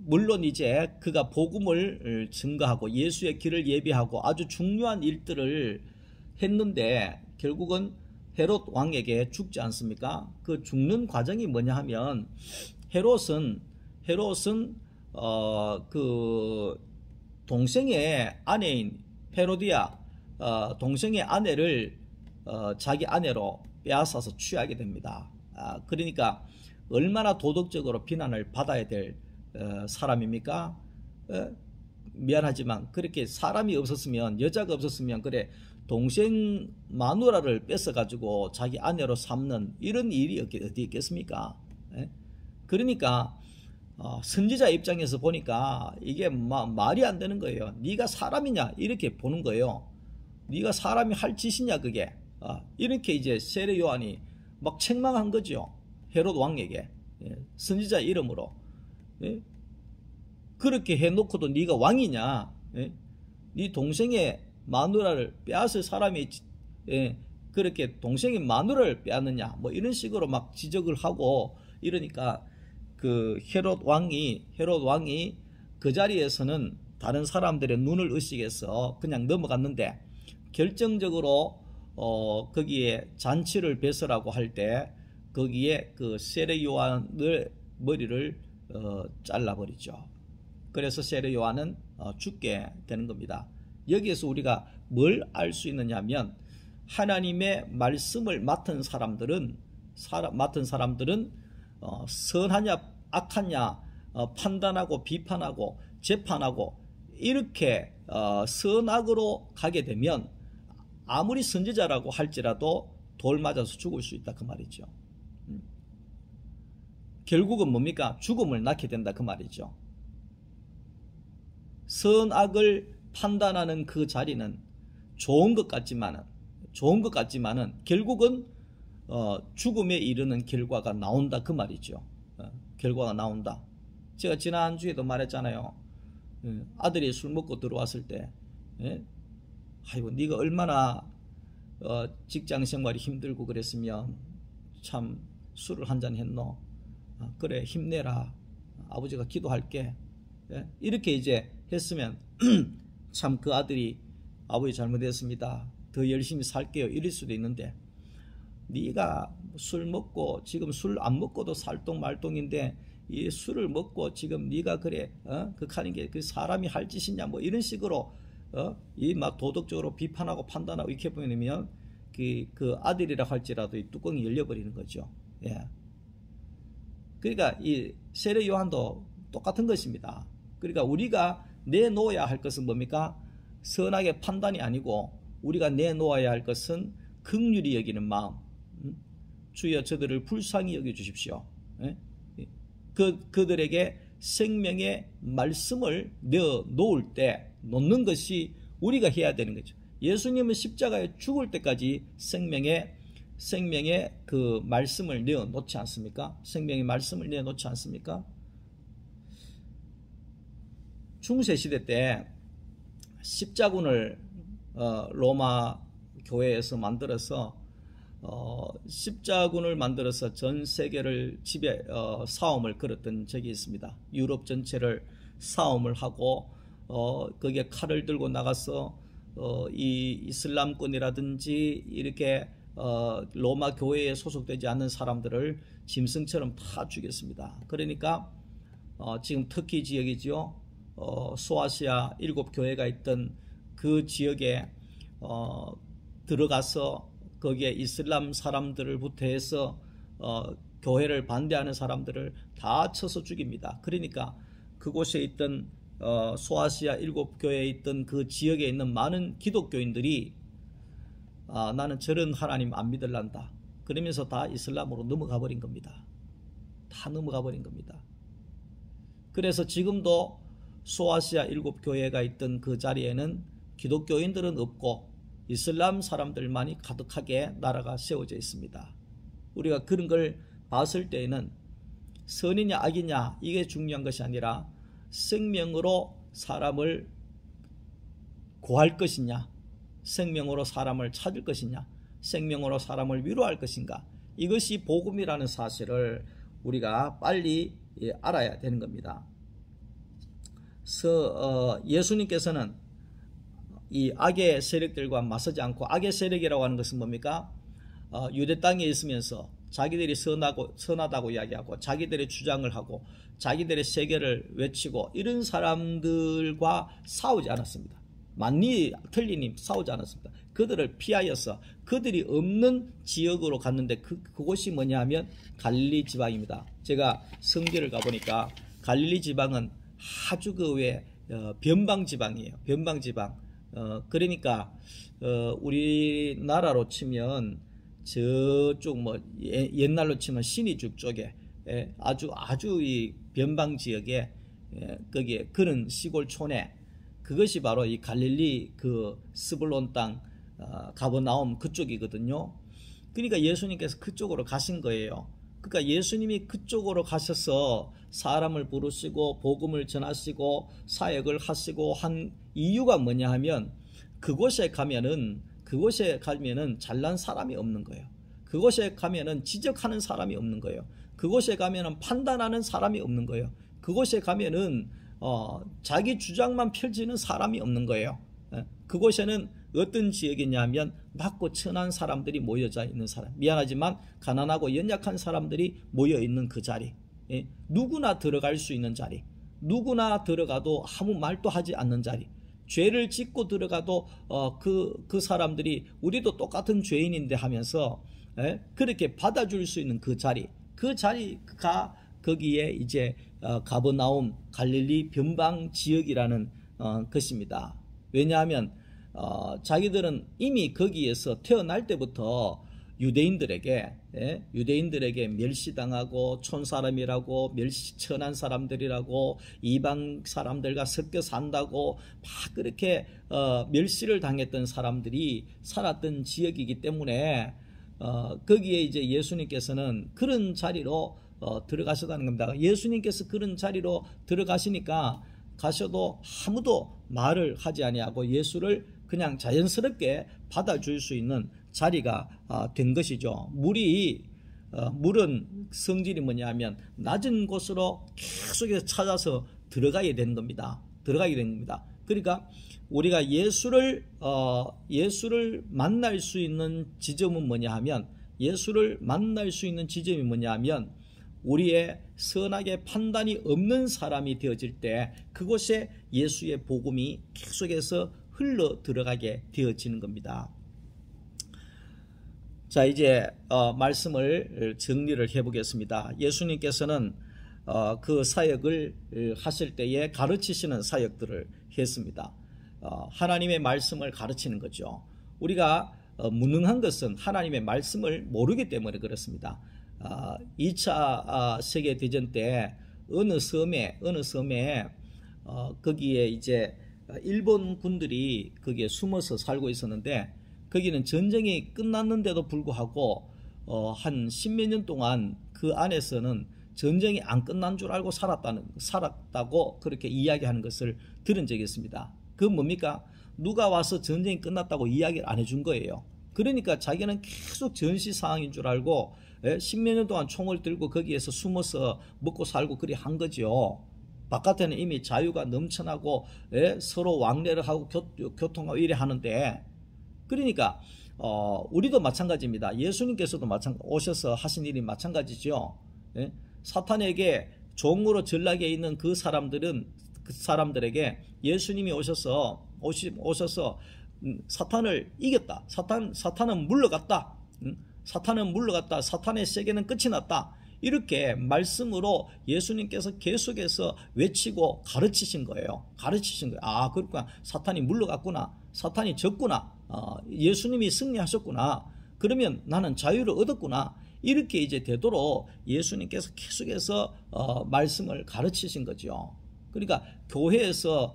[SPEAKER 1] 물론 이제 그가 복음을 증거하고 예수의 길을 예비하고 아주 중요한 일들을 했는데 결국은 헤롯 왕에게 죽지 않습니까? 그 죽는 과정이 뭐냐 하면 헤롯은 그 동생의 아내인 헤로디아 동생의 아내를 자기 아내로 빼앗아서 취하게 됩니다. 그러니까 얼마나 도덕적으로 비난을 받아야 될 사람입니까? 미안하지만 그렇게 사람이 없었으면, 여자가 없었으면 그래 동생 마누라를 뺏어가지고 자기 아내로 삼는 이런 일이 어디 있겠습니까? 그러니까 선지자 입장에서 보니까 이게 말이 안 되는 거예요. 네가 사람이냐 이렇게 보는 거예요. 네가 사람이 할 짓이냐 그게. 이렇게 이제 세례 요한이 막 책망한 거죠. 헤롯 왕에게. 선지자 이름으로. 그렇게 해놓고도 네가 왕이냐? 네 동생의 마누라를 빼앗을 사람이 그렇게 동생의 마누라를 빼앗느냐? 뭐 이런 식으로 막 지적을 하고 이러니까 그 헤롯 왕이 그 자리에서는 다른 사람들의 눈을 의식해서 그냥 넘어갔는데, 결정적으로 거기에 잔치를 베서라고 할 때 거기에 그 세례 요한의 머리를 잘라버리죠. 그래서 세례 요한은 죽게 되는 겁니다. 여기에서 우리가 뭘 알 수 있느냐 하면, 하나님의 말씀을 맡은 사람들은 선하냐 악하냐 판단하고 비판하고 재판하고 이렇게 선악으로 가게 되면 아무리 선지자라고 할지라도 돌 맞아서 죽을 수 있다 그 말이죠. 결국은 뭡니까? 죽음을 낳게 된다 그 말이죠. 선악을 판단하는 그 자리는 좋은 것 같지만은 결국은 죽음에 이르는 결과가 나온다 그 말이죠. 결과가 나온다. 제가 지난주에도 말했잖아요. 아들이 술 먹고 들어왔을 때 아이고 네가 얼마나 직장 생활이 힘들고 그랬으면 참 술을 한잔 했노. 그래 힘내라. 아버지가 기도할게. 이렇게 이제 했으면 참 그 아들이 아버지 잘못했습니다. 더 열심히 살게요. 이럴 수도 있는데, 네가 술 먹고 지금 술 안 먹고도 살똥말똥인데 이 술을 먹고 지금 네가 그래 극하는 게 그 사람이 할 짓이냐 뭐 이런 식으로 이 막 도덕적으로 비판하고 판단하고 이렇게 보이면 그 아들이라 할지라도 이 뚜껑이 열려버리는 거죠. 예. 그러니까 이 세례 요한도 똑같은 것입니다. 그러니까 우리가 내놓아야 할 것은 뭡니까? 선악의 판단이 아니고 우리가 내놓아야 할 것은 긍휼히 여기는 마음. 주여 저들을 불쌍히 여겨주십시오. 그들에게 생명의 말씀을 놓을 때 놓는 것이 우리가 해야 되는 거죠. 예수님은 십자가에 죽을 때까지 생명의 그 말씀을 내어놓지 않습니까? 생명의 말씀을 내어놓지 않습니까? 중세시대 때 십자군을 로마 교회에서 만들어서 십자군을 만들어서 전 세계를 싸움을 걸었던 적이 있습니다. 유럽 전체를 싸움을 하고 거기에 칼을 들고 나가서 이 이슬람권이라든지 이렇게 로마 교회에 소속되지 않는 사람들을 짐승처럼 다 죽였습니다. 그러니까 지금 터키 지역이지요. 소아시아 7교회가 있던 그 지역에 들어가서 거기에 이슬람 사람들부터 해서 교회를 반대하는 사람들을 다 쳐서 죽입니다. 그러니까 그곳에 있던 소아시아 7교회에 있던 그 지역에 있는 많은 기독교인들이 나는 저런 하나님 안 믿을란다. 그러면서 다 이슬람으로 넘어가 버린 겁니다. 다 넘어가 버린 겁니다. 그래서 지금도 소아시아 7교회가 있던 그 자리에는 기독교인들은 없고 이슬람 사람들만이 가득하게 나라가 세워져 있습니다. 우리가 그런 걸 봤을 때에는 선이냐 악이냐 이게 중요한 것이 아니라 생명으로 사람을 구할 것이냐, 생명으로 사람을 찾을 것이냐, 생명으로 사람을 위로할 것인가, 이것이 복음이라는 사실을 우리가 빨리 알아야 되는 겁니다. 예수님께서는 이 악의 세력들과 맞서지 않고, 악의 세력이라고 하는 것은 뭡니까? 유대 땅에 있으면서 자기들이 선하다고 이야기하고 자기들의 주장을 하고 자기들의 세계를 외치고 이런 사람들과 싸우지 않았습니다. 만리 틀리니 싸우지 않았습니다. 그들을 피하여서 그들이 없는 지역으로 갔는데 그곳이 뭐냐 하면 갈릴리 지방입니다. 제가 성지를 가보니까 갈릴리 지방은 아주 그 외 변방 지방이에요. 변방 지방. 그러니까 우리나라로 치면 저쪽 뭐 옛날로 치면 신의죽 쪽에 아주 이 변방 지역에 거기에 그런 시골촌에 그것이 바로 이 갈릴리 그 스불론 땅 가버나움 그쪽이거든요. 그러니까 예수님께서 그쪽으로 가신 거예요. 그러니까 예수님이 그쪽으로 가셔서 사람을 부르시고 복음을 전하시고 사역을 하시고 한 이유가 뭐냐 하면 그곳에 가면은 잘난 사람이 없는 거예요. 그곳에 가면은 지적하는 사람이 없는 거예요. 그곳에 가면은 판단하는 사람이 없는 거예요. 그곳에 가면은 자기 주장만 펼치는 사람이 없는 거예요. 그곳에는 어떤 지역이냐면 낮고 천한 사람들이 모여져 있는 사람, 미안하지만 가난하고 연약한 사람들이 모여 있는 그 자리, 누구나 들어갈 수 있는 자리, 누구나 들어가도 아무 말도 하지 않는 자리, 죄를 짓고 들어가도 그 사람들이 우리도 똑같은 죄인인데 하면서 그렇게 받아줄 수 있는 그 자리가 거기에 이제 가버나움 갈릴리 변방 지역이라는 것입니다. 왜냐하면 자기들은 이미 거기에서 태어날 때부터 유대인들에게 멸시당하고 촌사람이라고 천한 사람들이라고 이방 사람들과 섞여 산다고 막 그렇게 멸시를 당했던 사람들이 살았던 지역이기 때문에 거기에 이제 예수님께서는 그런 자리로 들어가셨다는 겁니다. 예수님께서 그런 자리로 들어가시니까 가셔도 아무도 말을 하지 아니하고 예수를 그냥 자연스럽게 받아줄 수 있는 자리가 된 것이죠. 물은 성질이 뭐냐면 낮은 곳으로 계속해서 찾아서 들어가야 되는 겁니다. 그러니까 우리가 예수를 만날 수 있는 지점은 뭐냐 하면 우리의 선악의 판단이 없는 사람이 되어질 때 그곳에 예수의 복음이 계속해서 흘러 들어가게 되어지는 겁니다. 자, 이제 말씀을 정리를 해보겠습니다. 예수님께서는 그 사역을 하실 때에 가르치시는 사역들을 했습니다. 하나님의 말씀을 가르치는 거죠. 우리가 무능한 것은 하나님의 말씀을 모르기 때문에 그렇습니다. 2차 세계대전 때 어느 섬에 거기에 이제 일본 군들이 거기에 숨어서 살고 있었는데 거기는 전쟁이 끝났는데도 불구하고 한 10몇 년 동안 그 안에서는 전쟁이 안 끝난 줄 알고 살았다고 그렇게 이야기하는 것을 들은 적이 있습니다. 그건 뭡니까? 누가 와서 전쟁이 끝났다고 이야기를 안 해준 거예요. 그러니까 자기는 계속 전시 상황인 줄 알고 10몇 년 동안 총을 들고 거기에서 숨어서 먹고 살고 그리 한 거죠. 바깥에는 이미 자유가 넘쳐나고 서로 왕래를 하고 교통하고 이래 하는데, 그러니까 우리도 마찬가지입니다. 예수님께서도 오셔서 하신 일이 마찬가지죠. 사탄에게 종으로 전락에 있는 그 사람들에게 예수님이 오셔서 사탄을 이겼다. 사탄은 물러갔다. 사탄의 세계는 끝이 났다. 이렇게 말씀으로 예수님께서 계속해서 외치고 가르치신 거예요. 아, 그렇구나. 사탄이 물러갔구나. 사탄이 졌구나. 예수님이 승리하셨구나. 그러면 나는 자유를 얻었구나. 이렇게 이제 되도록 예수님께서 계속해서 말씀을 가르치신 거죠. 그러니까 교회에서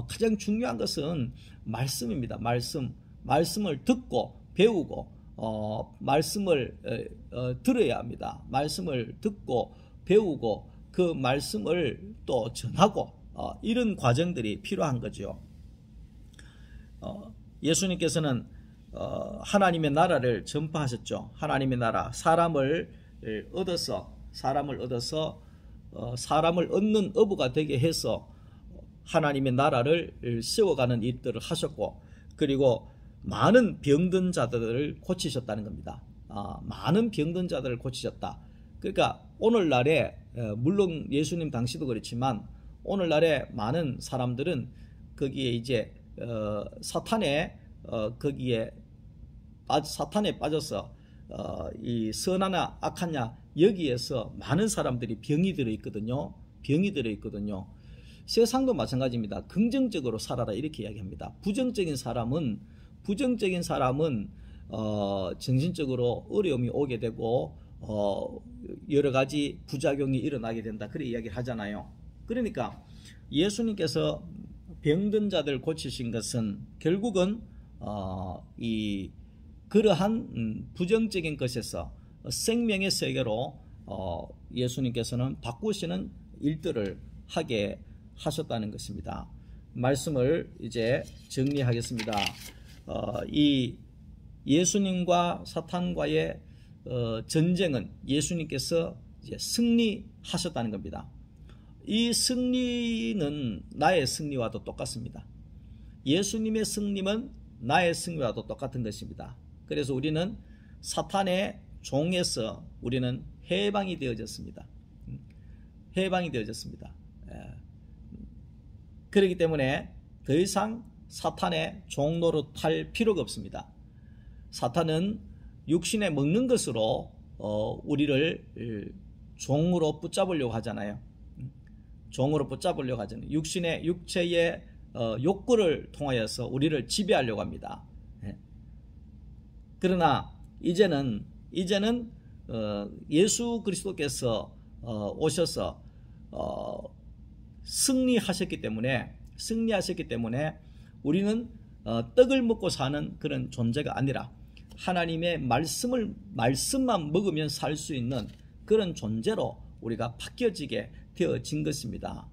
[SPEAKER 1] 가장 중요한 것은 말씀입니다. 말씀을 듣고 배우고 말씀을 들어야 합니다. 말씀을 듣고 배우고 그 말씀을 또 전하고 이런 과정들이 필요한 거죠. 예수님께서는 하나님의 나라를 전파하셨죠. 하나님의 나라, 사람을 얻어서 사람을 얻는 어부가 되게 해서 하나님의 나라를 세워가는 일들을 하셨고, 그리고 많은 병든 자들을 고치셨다는 겁니다. 많은 병든 자들을 고치셨다. 그러니까 오늘날에 물론 예수님 당시도 그렇지만 오늘날에 많은 사람들은 거기에 이제 사탄에 거기에 사탄에 빠져서 이 선하냐 악하냐 여기에서 많은 사람들이 병이 들어 있거든요. 병이 들어 있거든요. 세상도 마찬가지입니다. 긍정적으로 살아라 이렇게 이야기합니다. 부정적인 사람은 정신적으로 어려움이 오게 되고 여러 가지 부작용이 일어나게 된다. 그렇게 이야기를 하잖아요. 그러니까 예수님께서 병든 자들 고치신 것은 결국은 이 그러한 부정적인 것에서 생명의 세계로 예수님께서는 바꾸시는 일들을 하게 하셨다는 것입니다. 말씀을 이제 정리하겠습니다. 이 예수님과 사탄과의 전쟁은 예수님께서 이제 승리하셨다는 겁니다. 이 승리는 나의 승리와도 똑같습니다. 예수님의 승리는 나의 승리와도 똑같은 것입니다. 그래서 우리는 사탄의 종에서 우리는 해방이 되어졌습니다. 해방이 되어졌습니다. 그렇기 때문에 더 이상 사탄의 종 노릇할 필요가 없습니다. 사탄은 육신에 먹는 것으로 우리를 종으로 붙잡으려고 하잖아요. 종으로 붙잡으려고 하잖아요. 육체의 욕구를 통하여서 우리를 지배하려고 합니다. 그러나 이제는 예수 그리스도께서 오셔서 승리하셨기 때문에 우리는 떡을 먹고 사는 그런 존재가 아니라 하나님의 말씀만 먹으면 살 수 있는 그런 존재로 우리가 바뀌어지게 되어진 것입니다.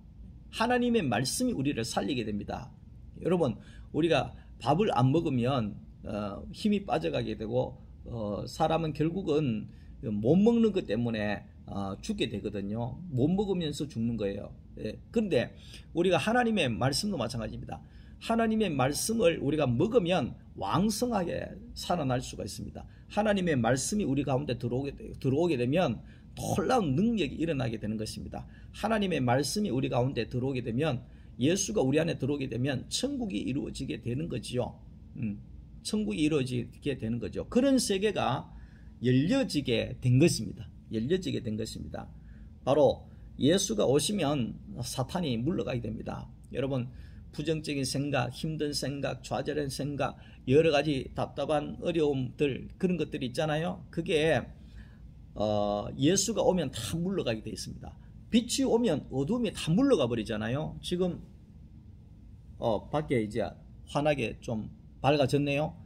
[SPEAKER 1] 하나님의 말씀이 우리를 살리게 됩니다. 여러분, 우리가 밥을 안 먹으면 힘이 빠져가게 되고 사람은 결국은 못 먹는 것 때문에 죽게 되거든요. 못 먹으면서 죽는 거예요. 그런데 우리가 하나님의 말씀도 마찬가지입니다. 하나님의 말씀을 우리가 먹으면 왕성하게 살아날 수가 있습니다. 하나님의 말씀이 우리 가운데 들어오게 되면 놀라운 능력이 일어나게 되는 것입니다. 하나님의 말씀이 우리 가운데 들어오게 되면, 예수가 우리 안에 들어오게 되면 천국이 이루어지게 되는 거지요. 천국이 이루어지게 되는 거죠. 그런 세계가 열려지게 된 것입니다. 열려지게 된 것입니다. 바로 예수가 오시면 사탄이 물러가게 됩니다. 여러분, 부정적인 생각, 힘든 생각, 좌절한 생각, 여러 가지 답답한 어려움들, 그런 것들이 있잖아요. 그게 예수가 오면 다 물러가게 되어 있습니다. 빛이 오면 어둠이 다 물러가 버리잖아요. 지금 밖에 이제 환하게 좀 밝아졌네요.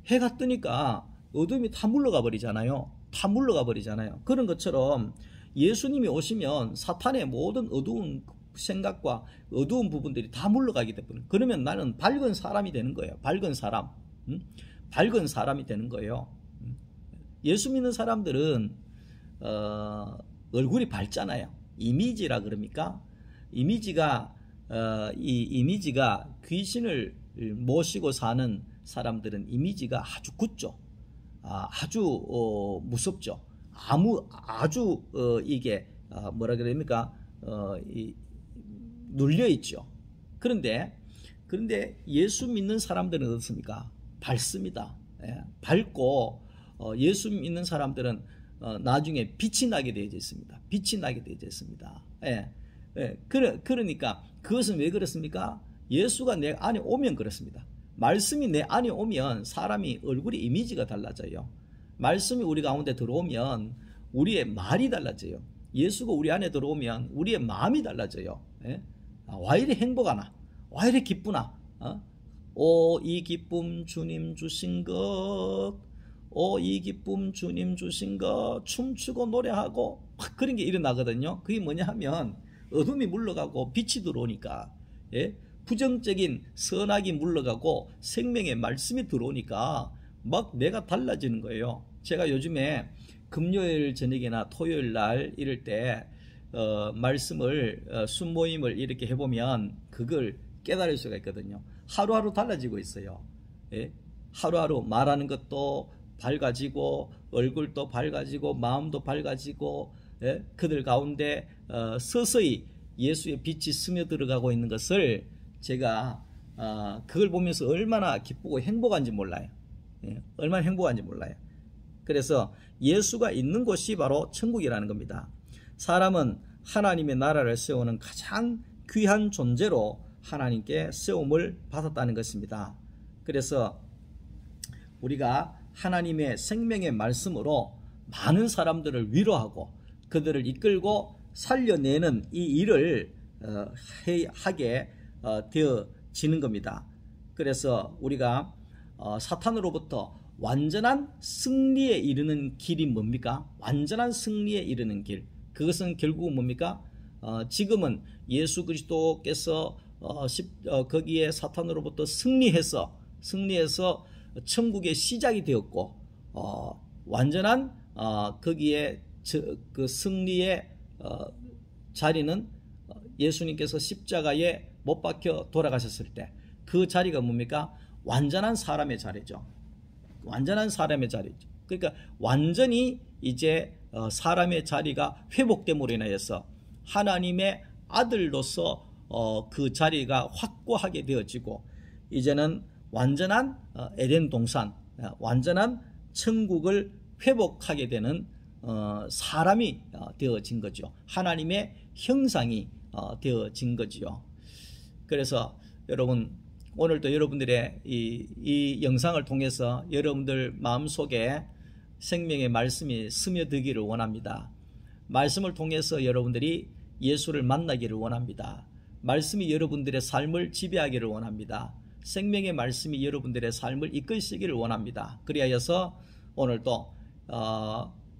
[SPEAKER 1] 해가 뜨니까 어둠이 다 물러가 버리잖아요. 다 물러가 버리잖아요. 그런 것처럼 예수님이 오시면 사탄의 모든 어두운 생각과 어두운 부분들이 다 물러가게 되거든요. 그러면 나는 밝은 사람이 되는 거예요. 밝은 사람. 밝은 사람이 되는 거예요. 예수 믿는 사람들은 얼굴이 밝잖아요. 이미지라 그럽니까? 이미지가 귀신을 모시고 사는 사람들은 이미지가 아주 굳죠. 아주 무섭죠. 아주 이게 뭐라 그럽니까? 눌려 있죠. 그런데 예수 믿는 사람들은 어떻습니까? 밝습니다. 밝고 예수 믿는 사람들은 나중에 빛이 나게 되어 있습니다. 빛이 나게 되어 있습니다. 그러니까 그것은 왜 그렇습니까? 예수가 내 안에 오면 그렇습니다. 말씀이 내 안에 오면 사람이 얼굴의 이미지가 달라져요. 말씀이 우리 가운데 들어오면 우리의 말이 달라져요. 예수가 우리 안에 들어오면 우리의 마음이 달라져요. 와 이리 행복하나? 와 이리 기쁘나? 오, 이 기쁨 주님 주신 것, 오, 이 기쁨 주님 주신 것, 춤추고 노래하고 그런 게 일어나거든요. 그게 뭐냐 하면 어둠이 물러가고 빛이 들어오니까, 부정적인 선악이 물러가고 생명의 말씀이 들어오니까 막 내가 달라지는 거예요. 제가 요즘에 금요일 저녁이나 토요일 날 이럴 때 말씀을 순모임을 이렇게 해보면 그걸 깨달을 수가 있거든요. 하루하루 달라지고 있어요. 하루하루 말하는 것도 밝아지고 얼굴도 밝아지고 마음도 밝아지고 그들 가운데 서서히 예수의 빛이 스며들어가고 있는 것을 제가 그걸 보면서 얼마나 기쁘고 행복한지 몰라요. 예, 얼마나 행복한지 몰라요. 그래서 예수가 있는 곳이 바로 천국이라는 겁니다. 사람은 하나님의 나라를 세우는 가장 귀한 존재로 하나님께 세움을 받았다는 것입니다. 그래서 우리가 하나님의 생명의 말씀으로 많은 사람들을 위로하고 그들을 이끌고 살려내는 이 일을 하게 되어지는 겁니다. 그래서 우리가 사탄으로부터 완전한 승리에 이르는 길이 뭡니까? 완전한 승리에 이르는 길. 그것은 결국은 뭡니까? 지금은 예수 그리스도께서 거기에 사탄으로부터 승리해서 천국의 시작이 되었고, 완전한 거기에 그 승리의 자리는 예수님께서 십자가에 못 박혀 돌아가셨을 때 그 자리가 뭡니까? 완전한 사람의 자리죠. 완전한 사람의 자리죠. 그러니까 완전히 이제 사람의 자리가 회복됨으로 인하여서 하나님의 아들로서 그 자리가 확고하게 되어지고, 이제는 완전한 에덴 동산, 완전한 천국을 회복하게 되는 사람이 되어진 거죠. 하나님의 형상이 되어진 거지요. 그래서 여러분, 오늘도 여러분들의 이 영상을 통해서 여러분들 마음속에 생명의 말씀이 스며들기를 원합니다. 말씀을 통해서 여러분들이 예수를 만나기를 원합니다. 말씀이 여러분들의 삶을 지배하기를 원합니다. 생명의 말씀이 여러분들의 삶을 이끄시기를 원합니다. 그리하여서 오늘도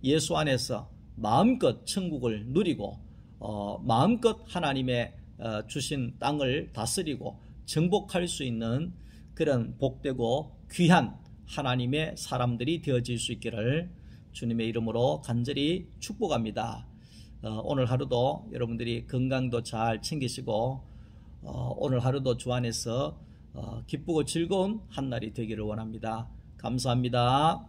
[SPEAKER 1] 예수 안에서 마음껏 천국을 누리고 마음껏 하나님의 주신 땅을 다스리고 정복할 수 있는 그런 복되고 귀한 하나님의 사람들이 되어질 수 있기를 주님의 이름으로 간절히 축복합니다. 오늘 하루도 여러분들이 건강도 잘 챙기시고 오늘 하루도 주 안에서 기쁘고 즐거운 한날이 되기를 원합니다. 감사합니다.